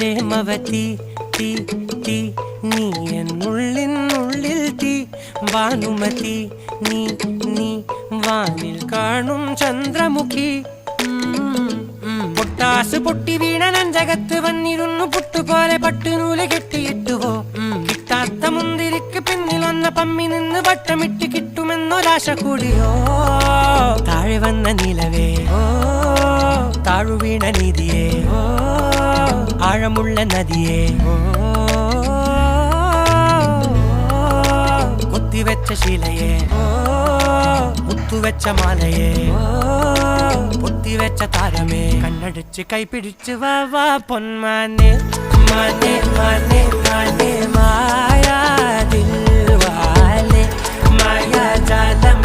പ്രേമവതി തീ തീ നീ എന്നുള്ളിൽ തീ ഭാനുമതി നീ നീ വാനിൽ കാണും ചന്ദ്രമുഖി പൊട്ടാസ് പൊട്ടി വീണ നഞ്ചകത്ത് വന്നിരുന്നു പുട്ടുപോലെ പട്ടുനൂല് കെട്ടിയിട്ടുവോ കിട്ടാത്ത മുന്തിരിക്ക് പിന്നിൽ വന്ന പമ്മി നിന്ന് വട്ടമിട്ട് കിട്ടുമെന്നൊരാശ കൂടിയോ താഴെ വന്ന നിലവേ താഴു വീണ നിധിയേ ആഴമുള്ള നദിയേ കൊത്തിവെച്ച ശിലയേ മുത്തുവെച്ച മാലയേ പൊത്തിവെച്ച താരമേ കണ്ണടിച്ച് കൈപിടിച്ച് വാ വാ പൊന്മാനെ മാനെ മാനെ മാനെ മായാ ദിൽവാലെ മായാ ജാലം